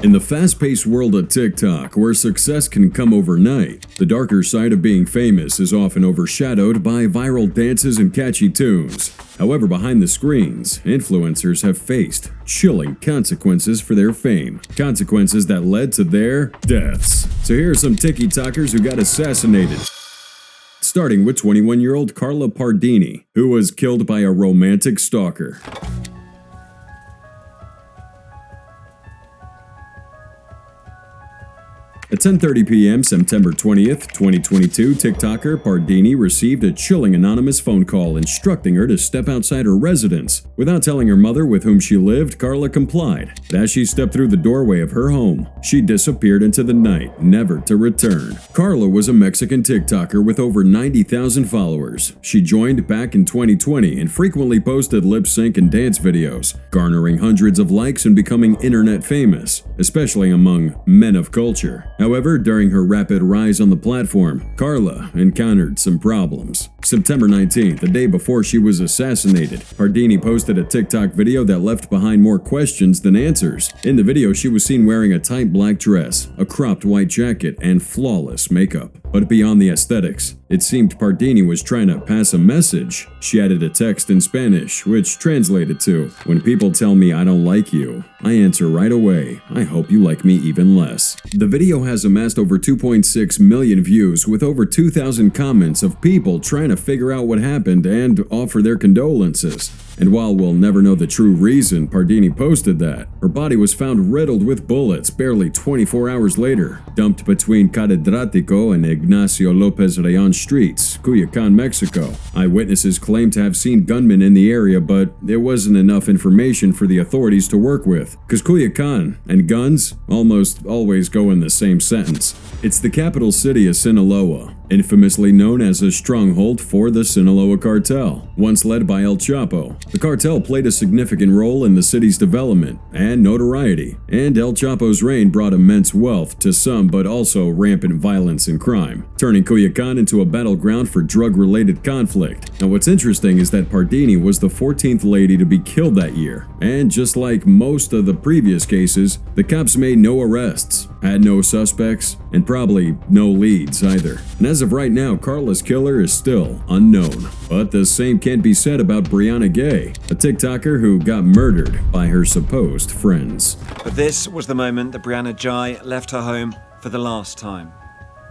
In the fast-paced world of TikTok, where success can come overnight, the darker side of being famous is often overshadowed by viral dances and catchy tunes. However, behind the screens, influencers have faced chilling consequences for their fame, consequences that led to their deaths. So here are some TikTokers who got assassinated. Starting with 21-year-old Carla Pardini, who was killed by a romantic stalker. At 10:30 p.m. September 20th, 2022, TikToker Pardini received a chilling anonymous phone call instructing her to step outside her residence. Without telling her mother with whom she lived, Carla complied. But as she stepped through the doorway of her home, she disappeared into the night, never to return. Carla was a Mexican TikToker with over 90,000 followers. She joined back in 2020 and frequently posted lip sync and dance videos, garnering hundreds of likes and becoming internet famous, especially among men of culture. However, during her rapid rise on the platform, Carla encountered some problems. September 19th, the day before she was assassinated, Pardini posted a TikTok video that left behind more questions than answers. In the video, she was seen wearing a tight black dress, a cropped white jacket, and flawless makeup. But beyond the aesthetics, it seemed Pardini was trying to pass a message. She added a text in Spanish, which translated to, "When people tell me I don't like you, I answer right away, I hope you like me even less." The video has amassed over 2.6 million views with over 2,000 comments of people trying to figure out what happened and offer their condolences. And while we'll never know the true reason Pardini posted that, her body was found riddled with bullets barely 24 hours later, dumped between Catedrático and Ignacio López Rayón streets, Culiacán, Mexico. Eyewitnesses claim to have seen gunmen in the area, but there wasn't enough information for the authorities to work with, because Culiacán and guns almost always go in the same sentence. It's the capital city of Sinaloa, infamously known as a stronghold for the Sinaloa cartel, once led by El Chapo. The cartel played a significant role in the city's development and notoriety, and El Chapo's reign brought immense wealth to some but also rampant violence and crime, turning Culiacán into a battleground for drug-related conflict. Now what's interesting is that Pardini was the 14th lady to be killed that year, and just like most of the previous cases, the cops made no arrests, had no suspects, and probably no leads either. And as of right now, Carla's killer is still unknown. But the same can't be said about Brianna Ghey, a TikToker who got murdered by her supposed friends. But this was the moment that Brianna Ghey left her home for the last time.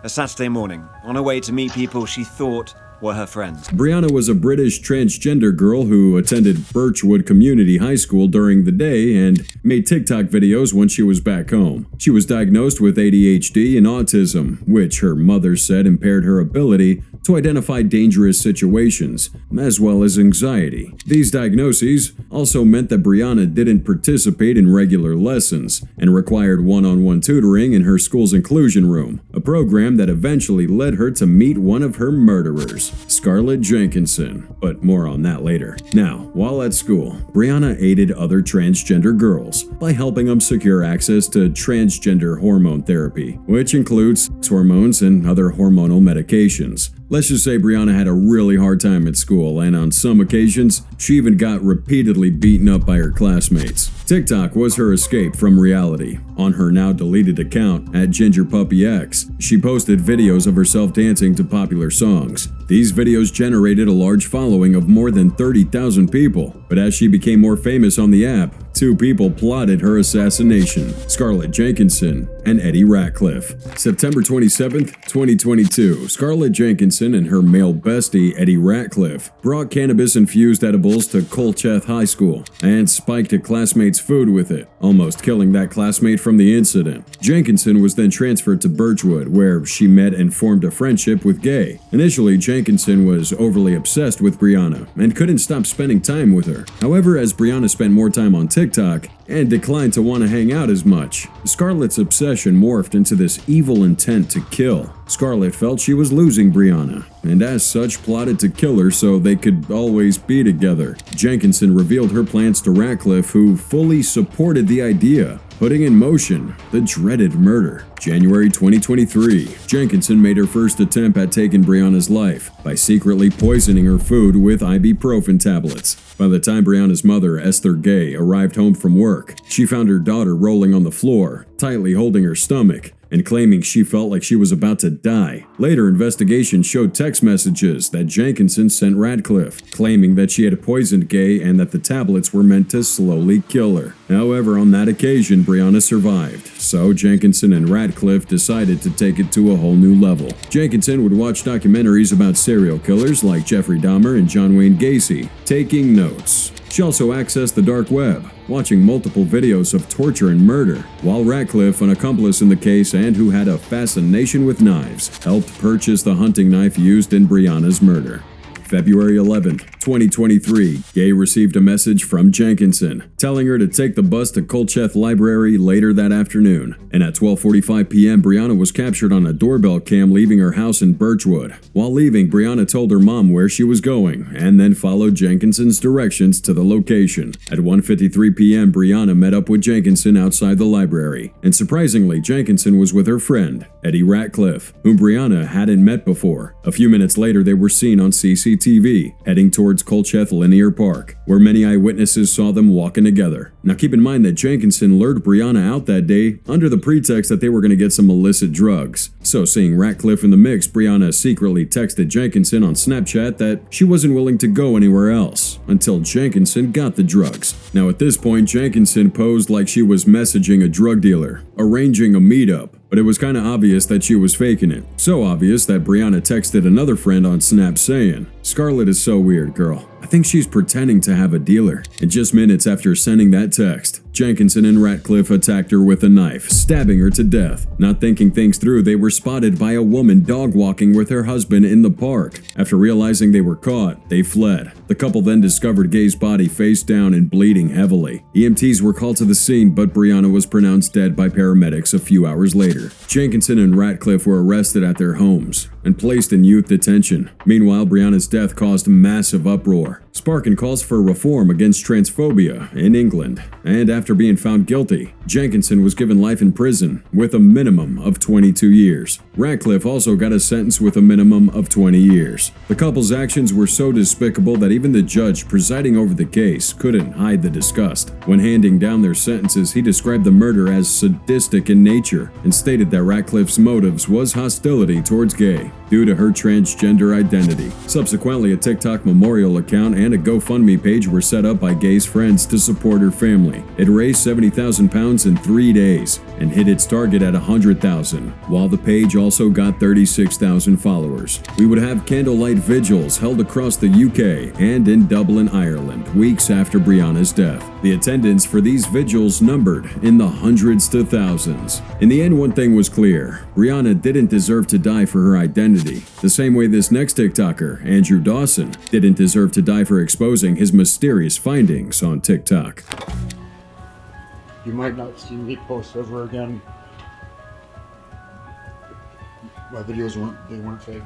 A Saturday morning, on her way to meet people she thought were her friends. Brianna was a British transgender girl who attended Birchwood Community High School during the day and made TikTok videos when she was back home. She was diagnosed with ADHD and autism, which her mother said impaired her ability to identify dangerous situations, as well as anxiety. These diagnoses also meant that Brianna didn't participate in regular lessons and required one-on-one tutoring in her school's inclusion room, a program that eventually led her to meet one of her murderers, Scarlett Jenkinson, but more on that later. Now, while at school, Brianna aided other transgender girls by helping them secure access to transgender hormone therapy, which includes sex hormones and other hormonal medications. Let's just say Brianna had a really hard time at school, and on some occasions, she even got repeatedly beaten up by her classmates. TikTok was her escape from reality. On her now deleted account, at GingerPuppyX, she posted videos of herself dancing to popular songs. These videos generated a large following of more than 30,000 people, but as she became more famous on the app, two people plotted her assassination: Scarlett Jenkinson and Eddie Ratcliffe. September 27th, 2022, Scarlett Jenkinson and her male bestie Eddie Ratcliffe brought cannabis-infused edibles to Colcheth High School and spiked a classmate's food with it, almost killing that classmate from the incident. Jenkinson was then transferred to Birchwood, where she met and formed a friendship with Ghey. Initially, Jenkinson was overly obsessed with Brianna and couldn't stop spending time with her. However, as Brianna spent more time on TikTok and declined to want to hang out as much, Scarlett's obsession morphed into this evil intent to kill. Scarlett felt she was losing Brianna, and as such plotted to kill her so they could always be together. Jenkinson revealed her plans to Ratcliffe, who fully supported the idea. putting in motion the dreaded murder. January 2023, Jenkinson made her first attempt at taking Brianna's life by secretly poisoning her food with ibuprofen tablets. By the time Brianna's mother, Esther Ghey, arrived home from work, she found her daughter rolling on the floor, tightly holding her stomach, and claiming she felt like she was about to die. Later, investigation showed text messages that Jenkinson sent Radcliffe, claiming that she had poisoned Ghey and that the tablets were meant to slowly kill her. However, on that occasion, Brianna survived, so Jenkinson and Radcliffe decided to take it to a whole new level. Jenkinson would watch documentaries about serial killers like Jeffrey Dahmer and John Wayne Gacy, taking notes. She also accessed the dark web, watching multiple videos of torture and murder, while Radcliffe, an accomplice in the case and who had a fascination with knives, helped purchase the hunting knife used in Brianna's murder. February 11, 2023, Ghey received a message from Jenkinson telling her to take the bus to Colchester Library later that afternoon. And at 12:45 p.m., Brianna was captured on a doorbell cam leaving her house in Birchwood. While leaving, Brianna told her mom where she was going and then followed Jenkinson's directions to the location. At 1:53 p.m., Brianna met up with Jenkinson outside the library. And surprisingly, Jenkinson was with her friend, Eddie Ratcliffe, whom Brianna hadn't met before. A few minutes later, they were seen on CCTV, heading towards Colchester Linear Park, where many eyewitnesses saw them walking together. Now keep in mind that Jenkinson lured Brianna out that day under the pretext that they were going to get some illicit drugs. So seeing Ratcliffe in the mix, Brianna secretly texted Jenkinson on Snapchat that she wasn't willing to go anywhere else until Jenkinson got the drugs. Now at this point, Jenkinson posed like she was messaging a drug dealer, arranging a meetup, but it was kinda obvious that she was faking it. So obvious that Brianna texted another friend on Snap saying, "Scarlett is so weird, girl. I think she's pretending to have a dealer." And just minutes after sending that text, Jenkinson and Ratcliffe attacked her with a knife, stabbing her to death. Not thinking things through, they were spotted by a woman dog-walking with her husband in the park. After realizing they were caught, they fled. The couple then discovered Ghey's body face down and bleeding heavily. EMTs were called to the scene, but Brianna was pronounced dead by paramedics a few hours later. Jenkinson and Ratcliffe were arrested at their homes and placed in youth detention. Meanwhile, Brianna's death caused massive uproar, sparking calls for reform against transphobia in England. And after being found guilty, Jenkinson was given life in prison with a minimum of 22 years. Ratcliffe also got a sentence with a minimum of 20 years. The couple's actions were so despicable that even the judge presiding over the case couldn't hide the disgust. When handing down their sentences, he described the murder as sadistic in nature and stated that Ratcliffe's motives was hostility towards Ghey due to her transgender identity. Subsequently, a TikTok memorial account and a GoFundMe page were set up by Ghey's friends to support her family. It raised £70,000 in 3 days and hit its target at 100,000, while the page also got 36,000 followers. We would have candlelight vigils held across the UK and in Dublin, Ireland, weeks after Brianna's death. The attendance for these vigils numbered in the hundreds to thousands. In the end, one thing was clear: Brianna didn't deserve to die for her identity, the same way this next TikToker, Andrew Dawson, didn't deserve to die for exposing his mysterious findings on TikTok. You might not see me post ever again. My videos weren't fake.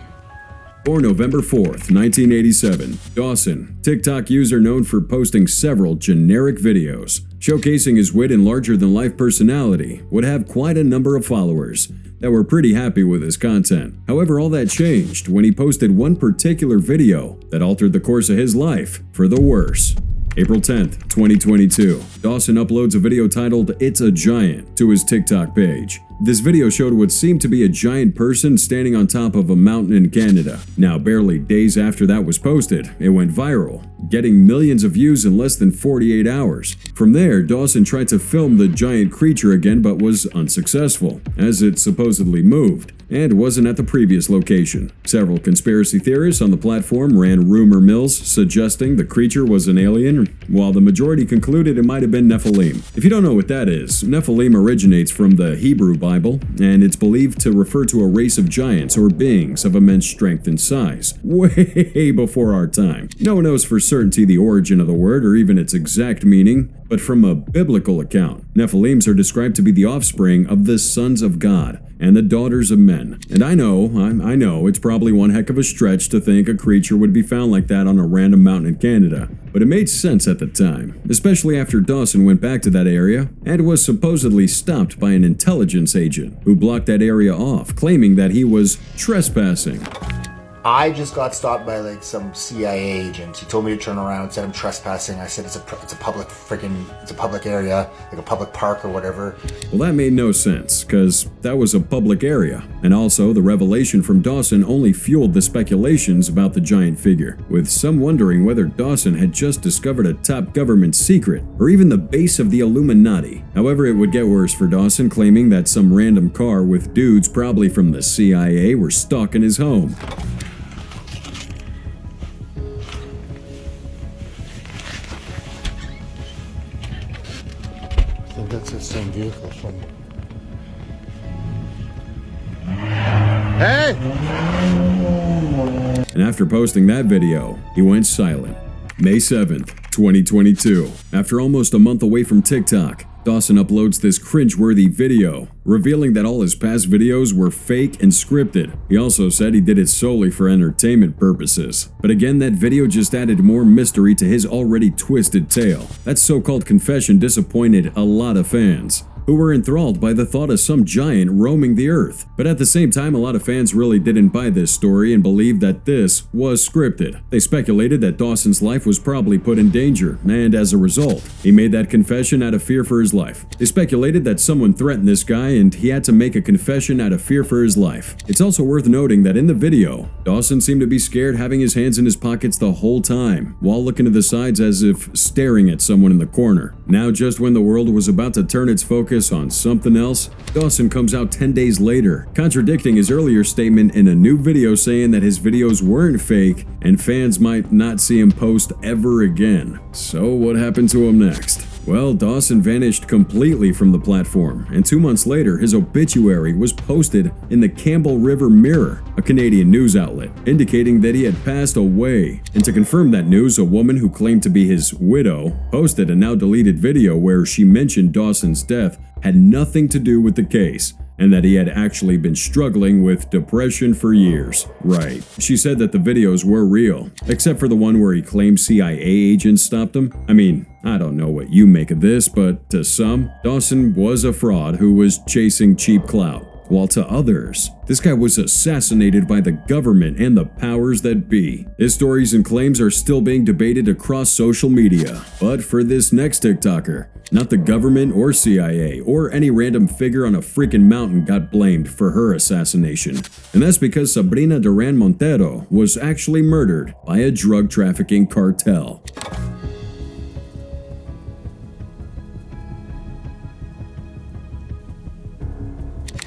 Born November 4th, 1987, Dawson, TikTok user known for posting several generic videos, showcasing his wit and larger-than-life personality, would have quite a number of followers that were pretty happy with his content. However, all that changed when he posted one particular video that altered the course of his life for the worse. April 10th, 2022, Dawson uploads a video titled "It's a Giant" to his TikTok page. This video showed what seemed to be a giant person standing on top of a mountain in Canada. Now, barely days after that was posted, it went viral, getting millions of views in less than 48 hours. From there, Dawson tried to film the giant creature again but was unsuccessful, as it supposedly moved and wasn't at the previous location. Several conspiracy theorists on the platform ran rumor mills suggesting the creature was an alien, while the majority concluded it might have been Nephilim. If you don't know what that is, Nephilim originates from the Hebrew Bible, and it's believed to refer to a race of giants or beings of immense strength and size, way before our time. No one knows for certainty the origin of the word or even its exact meaning, but from a biblical account, Nephilims are described to be the offspring of the sons of God, and the daughters of men. And I know, it's probably one heck of a stretch to think a creature would be found like that on a random mountain in Canada, but it made sense at the time, especially after Dawson went back to that area and was supposedly stopped by an intelligence agent who blocked that area off, claiming that he was trespassing. I just got stopped by like some CIA agent. He told me to turn around and said I'm trespassing. I said it's a public area, like a public park or whatever. Well, that made no sense, because that was a public area. And also, the revelation from Dawson only fueled the speculations about the giant figure, with some wondering whether Dawson had just discovered a top government secret, or even the base of the Illuminati. However, it would get worse for Dawson, claiming that some random car with dudes probably from the CIA were stalking his home. That's the same vehicle from... Hey! And after posting that video, he went silent. May 7th, 2022. After almost a month away from TikTok, Dawson uploads this cringeworthy video, revealing that all his past videos were fake and scripted. He also said he did it solely for entertainment purposes. But again, that video just added more mystery to his already twisted tale. That so-called confession disappointed a lot of fans, who were enthralled by the thought of some giant roaming the earth. But at the same time, a lot of fans really didn't buy this story and believed that this was scripted. They speculated that Dawson's life was probably put in danger, and as a result, he made that confession out of fear for his life. They speculated that someone threatened this guy and he had to make a confession out of fear for his life. It's also worth noting that in the video, Dawson seemed to be scared, having his hands in his pockets the whole time, while looking to the sides as if staring at someone in the corner. Now, just when the world was about to turn its focus on something else, Dawson comes out 10 days later, contradicting his earlier statement in a new video, saying that his videos weren't fake and fans might not see him post ever again. So what happened to him next? Well, Dawson vanished completely from the platform, and 2 months later, his obituary was posted in the Campbell River Mirror, a Canadian news outlet, indicating that he had passed away. And to confirm that news, a woman who claimed to be his widow posted a now deleted video where she mentioned Dawson's death had nothing to do with the case, and that he had actually been struggling with depression for years. Right. She said that the videos were real, except for the one where he claimed CIA agents stopped him. I mean, I don't know what you make of this, but to some, Dawson was a fraud who was chasing cheap clout. While to others, this guy was assassinated by the government and the powers that be. His stories and claims are still being debated across social media. But for this next TikToker, not the government or CIA or any random figure on a freaking mountain got blamed for her assassination. And that's because Sabrina Duran Montero was actually murdered by a drug trafficking cartel.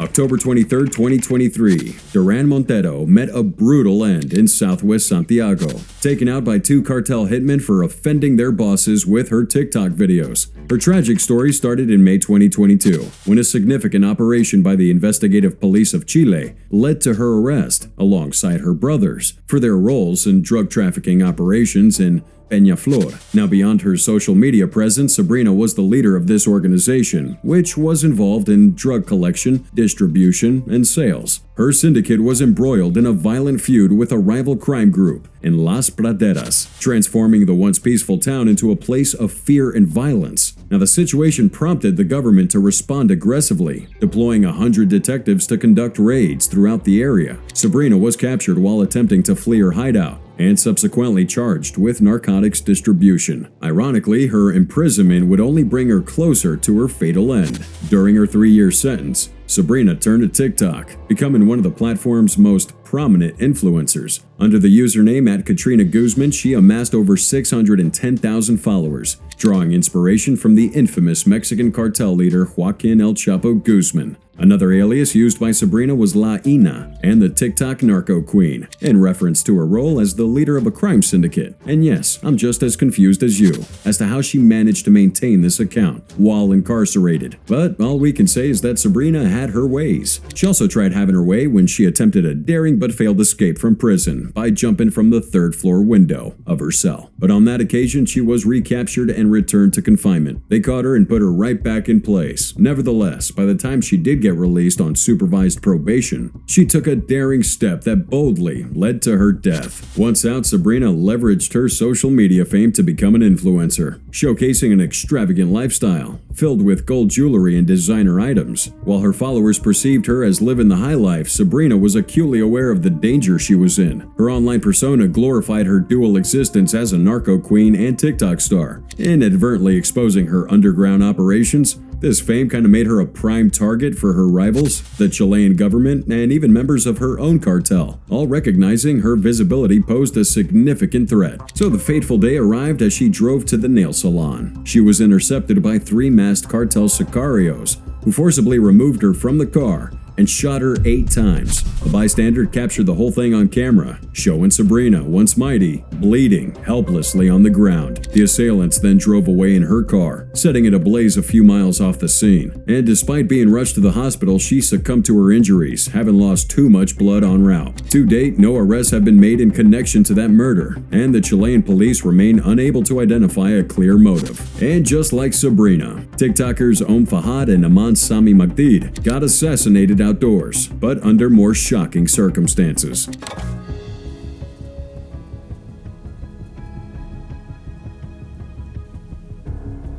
October 23, 2023, Duran Montero met a brutal end in southwest Santiago, taken out by two cartel hitmen for offending their bosses with her TikTok videos. Her tragic story started in May 2022, when a significant operation by the investigative police of Chile led to her arrest, alongside her brothers, for their roles in drug trafficking operations in Peñaflor. Now, beyond her social media presence, Sabrina was the leader of this organization, which was involved in drug collection, distribution, and sales. Her syndicate was embroiled in a violent feud with a rival crime group in Las Praderas, transforming the once peaceful town into a place of fear and violence. Now, the situation prompted the government to respond aggressively, deploying 100 detectives to conduct raids throughout the area. Sabrina was captured while attempting to flee her hideout, and subsequently charged with narcotics distribution. Ironically, her imprisonment would only bring her closer to her fatal end. During her 3-year sentence, Sabrina turned to TikTok, becoming one of the platform's most prominent influencers. Under the username @KatrinaGuzman, she amassed over 610,000 followers, drawing inspiration from the infamous Mexican cartel leader Joaquin El Chapo Guzman. Another alias used by Sabrina was La Ina, and the TikTok narco queen, in reference to her role as the leader of a crime syndicate. And yes, I'm just as confused as you as to how she managed to maintain this account while incarcerated. But all we can say is that Sabrina had her ways. She also tried having her way when she attempted a daring but failed escape from prison by jumping from the 3rd floor window of her cell. But on that occasion, she was recaptured and returned to confinement. They caught her and put her right back in place. Nevertheless, by the time she did get get released on supervised probation, she took a daring step that boldly led to her death. Once out, Sabrina leveraged her social media fame to become an influencer, showcasing an extravagant lifestyle filled with gold jewelry and designer items. While her followers perceived her as living the high life, Sabrina was acutely aware of the danger she was in. Her online persona glorified her dual existence as a narco queen and TikTok star, inadvertently exposing her underground operations. This fame kind of made her a prime target for her rivals, the Chilean government, and even members of her own cartel, all recognizing her visibility posed a significant threat. So the fateful day arrived as she drove to the nail salon. She was intercepted by 3 masked cartel sicarios, who forcibly removed her from the car and shot her 8 times. A bystander captured the whole thing on camera, showing Sabrina, once mighty, bleeding helplessly on the ground. The assailants then drove away in her car, setting it ablaze a few miles off the scene. And despite being rushed to the hospital, she succumbed to her injuries, having lost too much blood en route. To date, no arrests have been made in connection to that murder, and the Chilean police remain unable to identify a clear motive. And just like Sabrina, TikTokers Om Fahad and Aman Sami Magdid got assassinated outdoors, but under more shocking circumstances.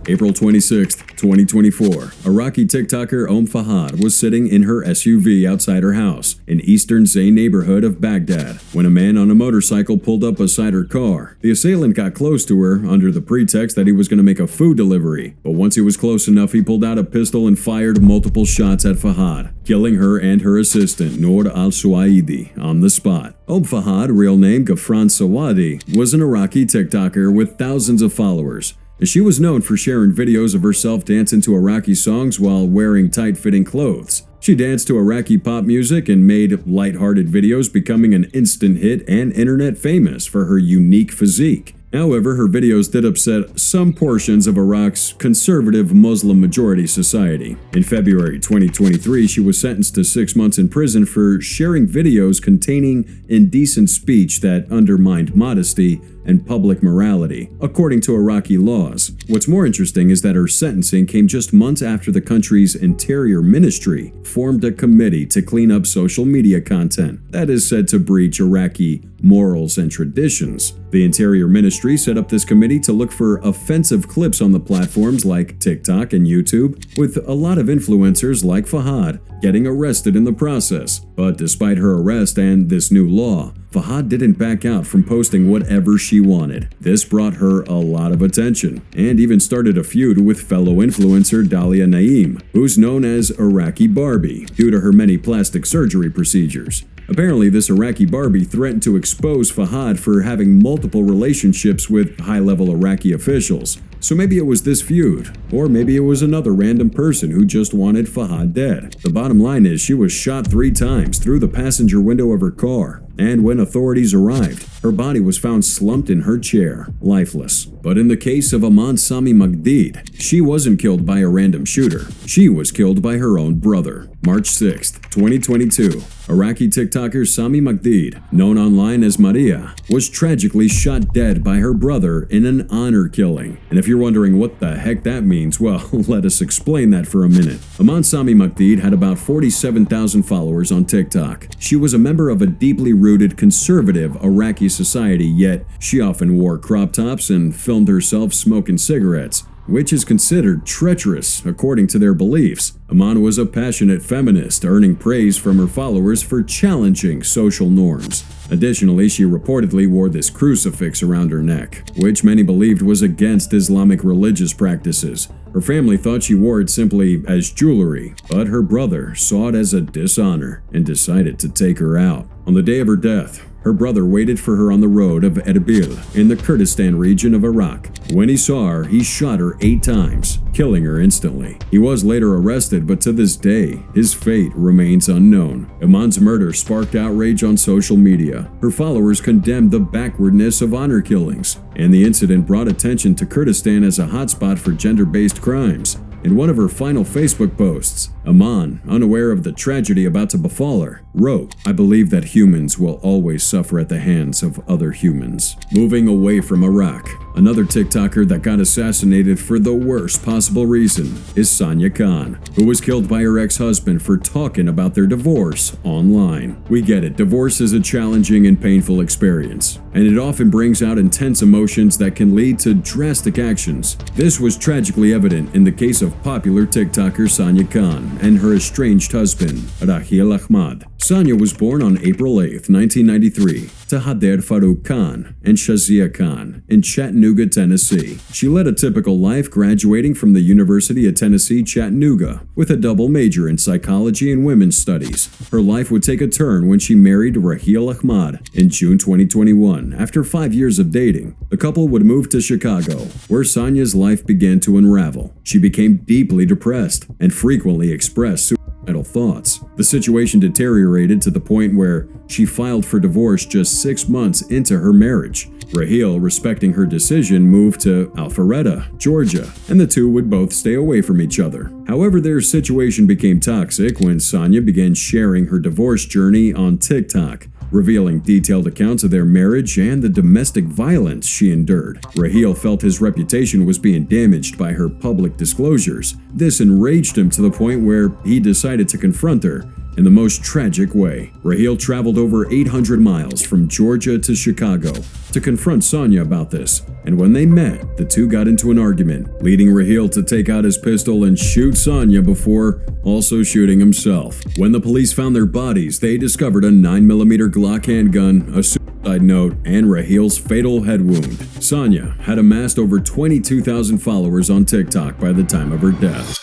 April 26, 2024, Iraqi TikToker Om Fahad was sitting in her SUV outside her house in eastern Ghey neighborhood of Baghdad when a man on a motorcycle pulled up beside her car. The assailant got close to her under the pretext that he was going to make a food delivery, but once he was close enough, he pulled out a pistol and fired multiple shots at Fahad, killing her and her assistant Noor al-Suwaidi on the spot. Om Fahad, real name Ghafran Sawadi, was an Iraqi TikToker with thousands of followers. She was known for sharing videos of herself dancing to Iraqi songs while wearing tight-fitting clothes. She danced to Iraqi pop music and made light-hearted videos, becoming an instant hit and internet famous for her unique physique. However, her videos did upset some portions of Iraq's conservative Muslim-majority society. In February 2023, she was sentenced to 6 months in prison for sharing videos containing indecent speech that undermined modesty and public morality, according to Iraqi laws. What's more interesting is that her sentencing came just months after the country's interior ministry formed a committee to clean up social media content that is said to breach Iraqi morals and traditions. The interior ministry set up this committee to look for offensive clips on the platforms like TikTok and YouTube, with a lot of influencers like Fahad getting arrested in the process. But despite her arrest and this new law, Fahad didn't back out from posting whatever she wanted. This brought her a lot of attention, and even started a feud with fellow influencer Dalia Naeem, who's known as Iraqi Barbie, due to her many plastic surgery procedures. Apparently, this Iraqi Barbie threatened to expose Fahad for having multiple relationships with high-level Iraqi officials. So maybe it was this feud, or maybe it was another random person who just wanted Fahad dead. The bottom line is she was shot 3 times through the passenger window of her car, and when authorities arrived, her body was found slumped in her chair, lifeless. But in the case of Aman Sami Magdid, she wasn't killed by a random shooter. She was killed by her own brother. March 6, 2022, Iraqi TikToker Sami Magdid, known online as Maria, was tragically shot dead by her brother in an honor killing. And if you're wondering what the heck that means, well, let us explain that for a minute. Aman Sami Magdid had about 47,000 followers on TikTok. She was a member of a deeply rooted conservative Iraqi society, yet she often wore crop tops and filmed herself smoking cigarettes, which is considered treacherous according to their beliefs. Aman was a passionate feminist, earning praise from her followers for challenging social norms. Additionally, she reportedly wore this crucifix around her neck, which many believed was against Islamic religious practices. Her family thought she wore it simply as jewelry, but her brother saw it as a dishonor and decided to take her out. On the day of her death, her brother waited for her on the road of Erbil in the Kurdistan region of Iraq. When he saw her, he shot her 8 times, killing her instantly. He was later arrested, but to this day, his fate remains unknown. Aman's murder sparked outrage on social media. Her followers condemned the backwardness of honor killings, and the incident brought attention to Kurdistan as a hotspot for gender-based crimes. In one of her final Facebook posts, Aman, unaware of the tragedy about to befall her, wrote, "I believe that humans will always suffer at the hands of other humans." Moving away from Iraq, Another TikToker that got assassinated for the worst possible reason is Sonia Khan, who was killed by her ex-husband for talking about their divorce online. We get it, divorce is a challenging and painful experience, and it often brings out intense emotions that can lead to drastic actions. This was tragically evident in the case of popular TikToker Sonia Khan and her estranged husband, Raheel Ahmad. Sonia was born on April 8, 1993, to Hader Farouk Khan and Shazia Khan in Chattanooga, Tennessee. She led a typical life, graduating from the University of Tennessee, Chattanooga, with a double major in psychology and women's studies. Her life would take a turn when she married Raheel Ahmad in June 2021. After 5 years of dating, the couple would move to Chicago, where Sonia's life began to unravel. She became deeply depressed and frequently expressed suicidal thoughts. The situation deteriorated to the point where she filed for divorce just 6 months into her marriage. Raheel, respecting her decision, moved to Alpharetta, Georgia, and the two would both stay away from each other. However, their situation became toxic when Sonia began sharing her divorce journey on TikTok, revealing detailed accounts of their marriage and the domestic violence she endured. Raheel felt his reputation was being damaged by her public disclosures. This enraged him to the point where he decided to confront her in the most tragic way. Raheel traveled over 800 miles from Georgia to Chicago to confront Sonia about this, and when they met, the two got into an argument, leading Raheel to take out his pistol and shoot Sonia before also shooting himself. When the police found their bodies, they discovered a 9mm Glock handgun, a suicide note, and Raheel's fatal head wound. Sonia had amassed over 22,000 followers on TikTok by the time of her death.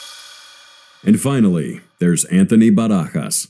And finally, there's Anthony Barajas.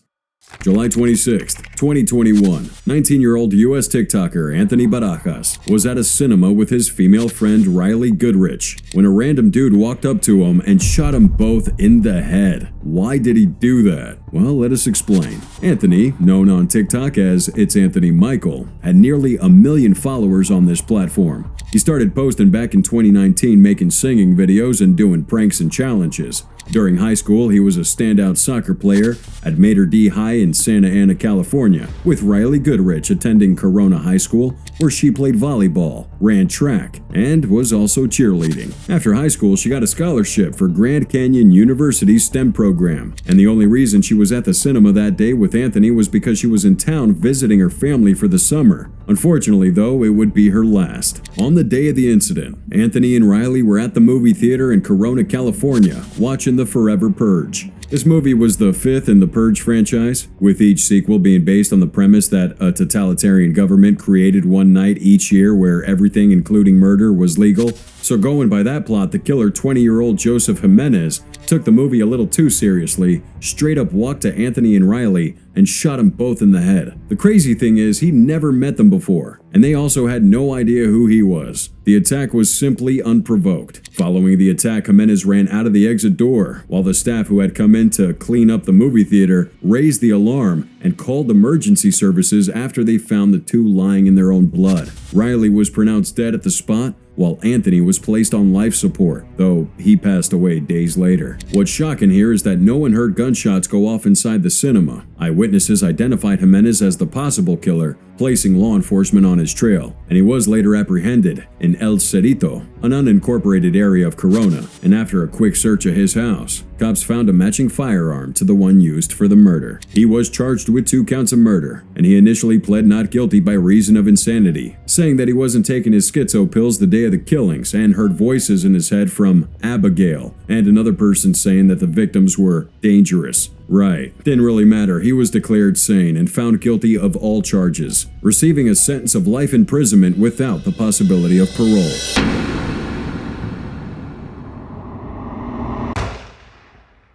July 26, 2021, 19-year-old U.S. TikToker Anthony Barajas was at a cinema with his female friend Riley Goodrich when a random dude walked up to him and shot them both in the head. Why did he do that? Well, let us explain. Anthony, known on TikTok as It's Anthony Michael, had nearly 1 million followers on this platform. He started posting back in 2019, making singing videos and doing pranks and challenges. During high school, he was a standout soccer player at Mater D High in Santa Ana, California, with Riley Goodrich attending Corona High School, where she played volleyball, ran track, and was also cheerleading. After high school, she got a scholarship for Grand Canyon University's STEM program, and the only reason she was at the cinema that day with Anthony was because she was in town visiting her family for the summer. Unfortunately, though, it would be her last. On the day of the incident, Anthony and Riley were at the movie theater in Corona, California, watching The Forever Purge. This movie was the 5th in the Purge franchise, with each sequel being based on the premise that a totalitarian government created one night each year where everything, including murder, was legal. So going by that plot, the killer 20-year-old Joseph Jimenez took the movie a little too seriously, straight up walked to Anthony and Riley and shot them both in the head. The crazy thing is, he never met them before, and they also had no idea who he was. The attack was simply unprovoked. Following the attack, Jimenez ran out of the exit door, while the staff who had come in to clean up the movie theater raised the alarm and called emergency services after they found the two lying in their own blood. Riley was pronounced dead at the spot, while Anthony was placed on life support, though he passed away days later. What's shocking here is that no one heard gunshots go off inside the cinema. Eyewitnesses identified Jimenez as the possible killer, placing law enforcement on his trail, and he was later apprehended in El Cerrito, an unincorporated area of Corona, and after a quick search of his house, cops found a matching firearm to the one used for the murder. He was charged with 2 counts of murder, and he initially pled not guilty by reason of insanity, saying that he wasn't taking his schizo pills the day of the killings and heard voices in his head from Abigail and another person saying that the victims were dangerous. Right, didn't really matter. He was declared sane and found guilty of all charges, receiving a sentence of life imprisonment without the possibility of parole.